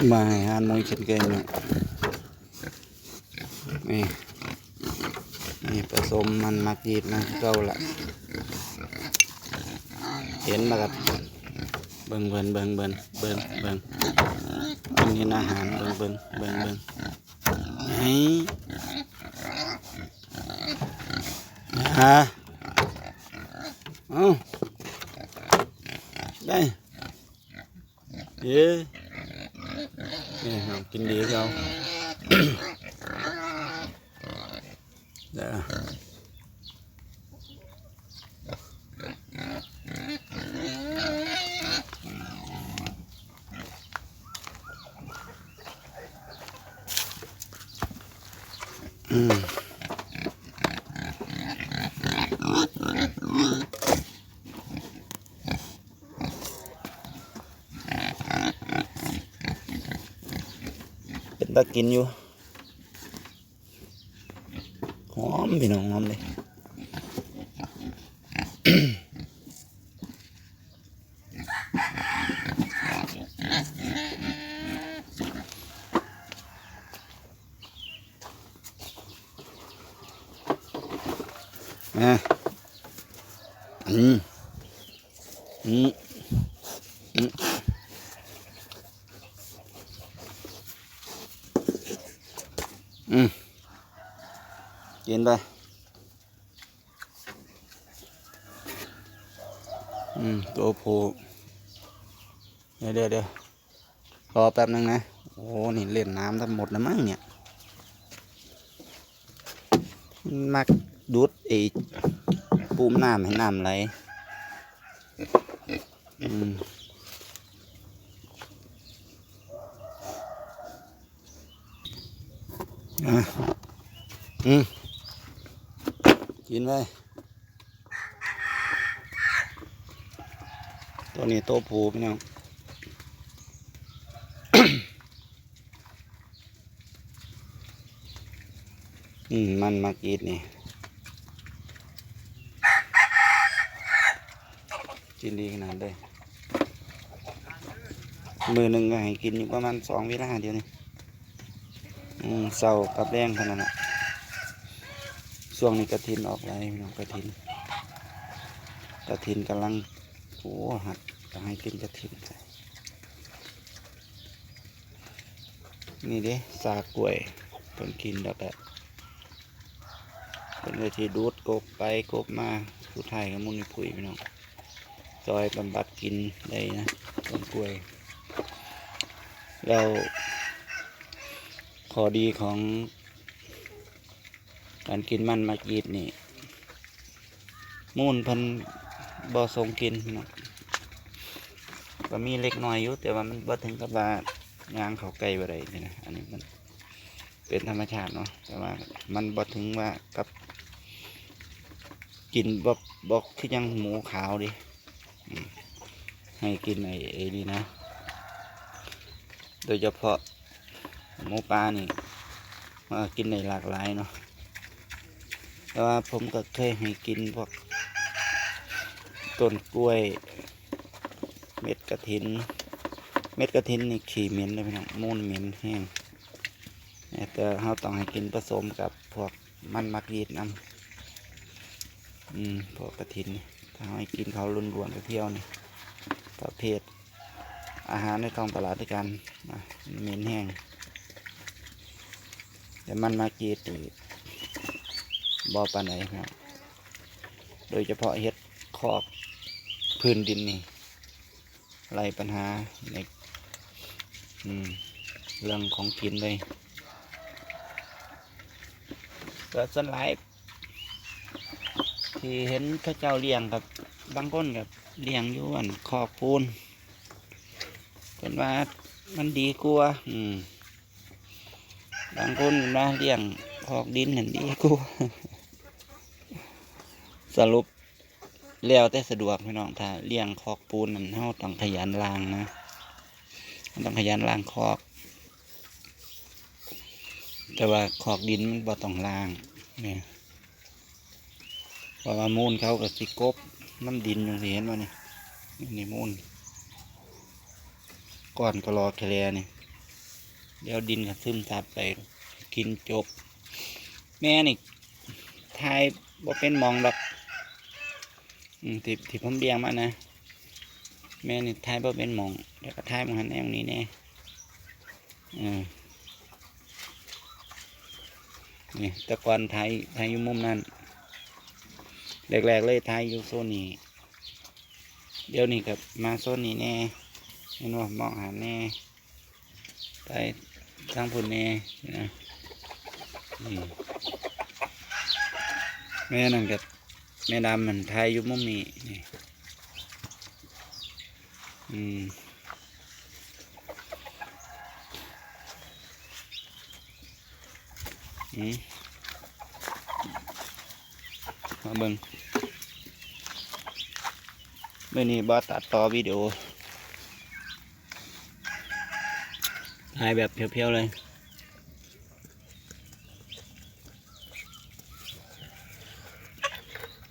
มาหานมวยเช่นกันเนี่ยนี่นี่ผสมมันมักยีดนะเก่าละเห็นมากับเบิ่งอันนี้อาหารเบิ่งไอ้ฮะได้เย้นี่กินดีเขาเด้อเป็นตะกินอยู่หอมพี่น้องหอมเลยกินไปตัวผูเดี๋ยวรอแป๊บนึงนะโอ้นี่เล่นน้ำทั้งหมดนะมั้งเนี่ยมักดูดไอ้ปูมน้ำให้น้ำไหลกินไปตัวนี้โตผูพี่น้องมันมากินนี่กินดีขนาดเลยมือหนึ่งก็ให้กินอยู่ประมาณ2 เวลาเดียวนี่เศร้ากับแรงขนาดนั้นช่วงนี้กระถินออกไรพี่น้องกระถินกำลังโอ้หัดจะให้กินกระถินนี่เด้สากล้วยเป็นกินแล้วแบบเป็นวิธีดูดกบไปกบมาสุดท้ายกับมุนผุยพี่น้องซอยบำบัดกินได้นะต้นกล้วยแล้วข้อดีของการกินมันมากีดนี่มูนพันบ่ทรงกินพี่น้องก็มีเล็กน้อยอยู่แต่ว่ามันบ่ถึงกับว่างางเขาไกลอะไรนี่นะอันนี้มันเป็นธรรมชาติเนาะแต่ว่ามันบ่ถึงว่ากับกินบอกที่ยังหมูขาวดิให้กินไอ้นี่นะโดยเฉพาะหมูปลานี่มากินในหลากหลายเนาะแต่ว่าผมก็เคยให้กินพวกต้นกล้วยเม็ดกระถินนี่ขี้เหม็นเลยพี่น้องมูนเหม็นแห้งแต่เราต้องให้กินผสมกับพวกมันมักยีดน้ำพวกกระถินถ้าให้กินเขาล้วนๆไปเที่ยวนี่ประเภทอาหารในท้องตลาดด้วยกันเหม็นแห้งแต่มันมักยีดบ่ปานไหนครับโดยเฉพาะเห็ดคอกพื้นดินนี่ไล่ปัญหาในเรื่องของกินเลยก็ส่วนหลายที่เห็นข้าเจ้าเลี้ยงกับบางคนกับเลี้ยงอยู่อันคอกปูนเป็นว่ามันดีกว่าบางคนนะเลี้ยงคอกดินเห็นดีกว่าสรุปแล้วแต่สะดวกพี่น้องถ้าเลี้ยงคอกปูนนั่นเราต้องขยันล้างนะต้องขยันล้างคอกแต่ว่าคอกดินมันบ่ต้องล้างเนี่ยเพราะว่ามูลเขากับสิกบน้ำดินอย่างที่เห็นว่านี่มูลก้อนกระรอแคลนี่ เดี๋ยวดินก็ซึมซับไปกินจบแม่นี่ทายบ่เป็นหมองดอกที่ผมเลี้ยงมานะแม่นี่ทายบ่เป็นหมองเดี๋ยวก็ทายมันหันแนวนี้แน่นี่แต่ก่อนทายอยู่มุมนั้นแรกๆเลยทายอยู่โซนนี้เดี๋ยวนี้กับมาโซนนี้แน่เห็นว่ามองหาแน่ไปทางพุ่นแน่นะแม่นั่นกับแม่ดำมันทายอยู่มุมนี้นี่มาเบิ่งเมื่อนี้บอสตัดต่อวิดีโอถ่ายแบบเพียวๆเลย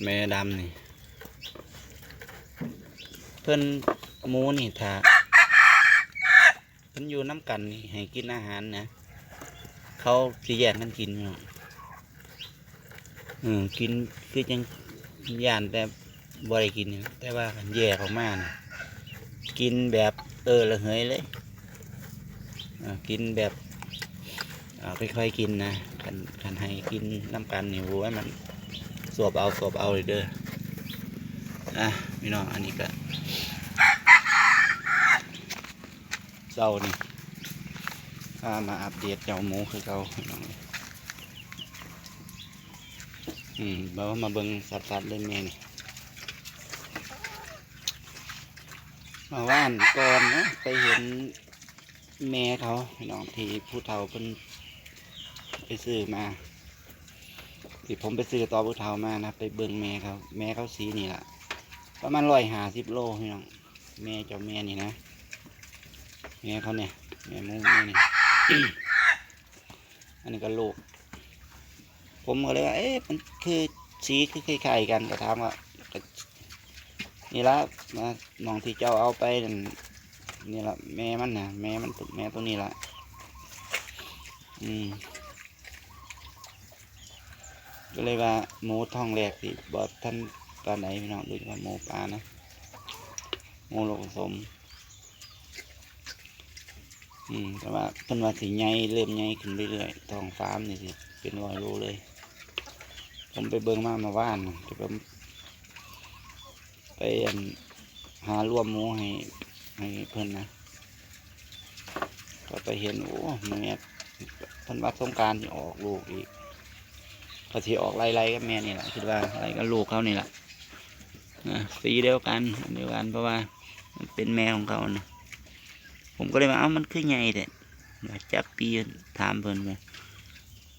แม่ดำนี่เพิ่นหมูนี่ถ้าเพิ่นอยู่น้ำกันนี่ให้กินอาหารนะเขาสิแยกกันกินเนาะกินคือจังย่านแต่บ่ได้กินแต่ว่าแยกออกมานะกินแบบระเหยเลยกินแบบค่อยๆกินนะคันให้กินน้ำกันนี่โว้ยมันสวบเอาเลยเด้อพี่น้องอันนี้ก็เจ้านี่มาอัปเดตเจ้าหมูคือเขาพี่น้องเรามาเบิ่งสัตว์เล่นแม่นี่มาว่านก่อนนะไปเห็นแม่เขาพี่น้องที่ผู้เฒ่าเพิ่นไปซื้อมาที่ผมไปซื้อต่อผู้เฒ่ามานะไปเบิ่งแม่เขาสีนี่แหละประมาณ150 โลพี่น้องแม่เจ้าแม่นี่นะแม่เขาเนี่ยแม่หมูแม่นี่ อันนี้ก็ลูกผมก็เลยว่ามันคือสีคือคล้ายๆกันก็ถามว่านี่ละมาน้องที่เจ้าเอาไปนี่ละแม่มันนะแม่ตัวนี้ละก็เลยว่าหมูท้องแรกสิบอดท่านปลาไหนพี่น้องดูว่าหมูปลานะหมูลูกผสมแต่ว่าต้นว่าสีใหญ่เริ่มใหญ่ขึ้นเรื่อยๆท้องฟาร์มนี่สิเป็น100 โลเลยผมไปเบิ่งมาว่านที่ผมไปหารวมหมูให้เพิ่นนะก็ไปเห็นโอ้แม่เพิ่นว่าสงกรานต์จะออกลูกอีกก็สิออกไล่ๆกับแม่นี่แหละคิดว่าไล่กับลูกเขานี่แหละสีเดียวกันเพราะว่ามันเป็นแม่ของเขานะผมก็เลยว่ามันคือไงแต่จักปีถามเพิ่นว่า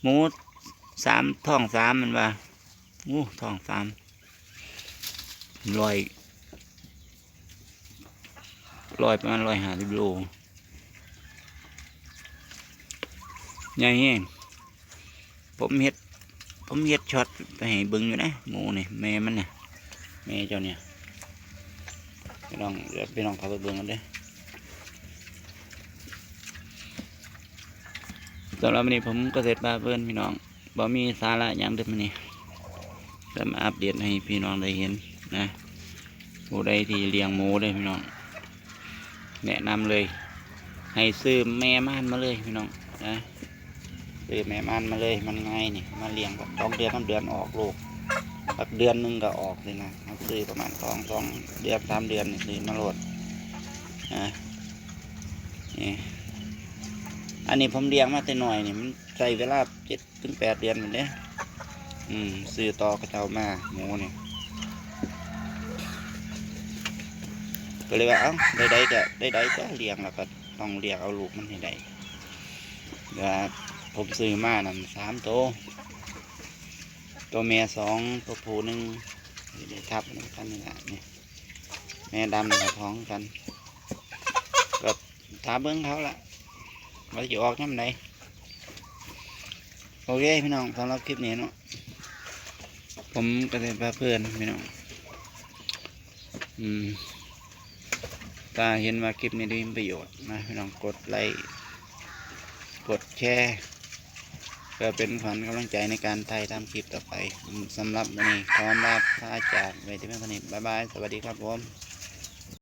หมูท้อง3มันว่าท้อง3ประมาณ150 โลใหญ่แห้งผมเฮ็ดช็อตไปให้เบิ่งอยู่นะหมูนี่แม่มันเนี่ยแม่เจ้าเนี่ยพี่น้องเขาไปเบิ่งกันเด้สำหรับวันนี้ผมเกษตรบ้านเพื่อนพี่น้องบ่มีสาระอย่างเดิมนี่จะมาอัปเดตให้พี่น้องได้เห็นนะผู้ใดที่เลี้ยงหมูได้พี่น้องแนะนำเลยให้ซื้อแม่ม่านมาเลยพี่น้องนะซื้อแม่ม่านมาเลยมันง่ายนี่มาเลี้ยงกับ2 เดือน3 เดือนออกลูกสักเดือนนึงก็ออกเลยนะซื้อประมาณ2 เดือน 3 เดือนซื้อมาโหลดนะนี่อันนี้ผมเลี้ยงมาแต่หน่อยนี่มันใช้เวลา7 ถึง 8 เดือนเหมือนเด้ซื้อต่อกระเจ้ามาหมูนี่ก็เลยว่าได้ก็เลี้ยงแล้วก็ต้องเลี้ยงเอาลูกมันให้ได้แล้วผมซื้อมานั่น3 ตัวเมีย2 ตัวผู้1ได้ทับกันนี่แหละนี่แม่ดำกับท้องกันก็ตาเบิ้งเขาละว่าจะออกยังไงโอเคพี่น้องสำหรับคลิปนี้เนาะผมก็จะพาเพื่อนพี่น้องถ้าเห็นว่าคลิปนี้ได้มีประโยชน์นะพี่น้องกดไลค์ กดแชร์เพื่อเป็นขวัญกำลังใจในการถ่ายทำคลิปต่อไปสำหรับวันนี้ขอลาพระจากไว้ที่เพียงเท่านี้บ๊ายบายสวัสดีครับผม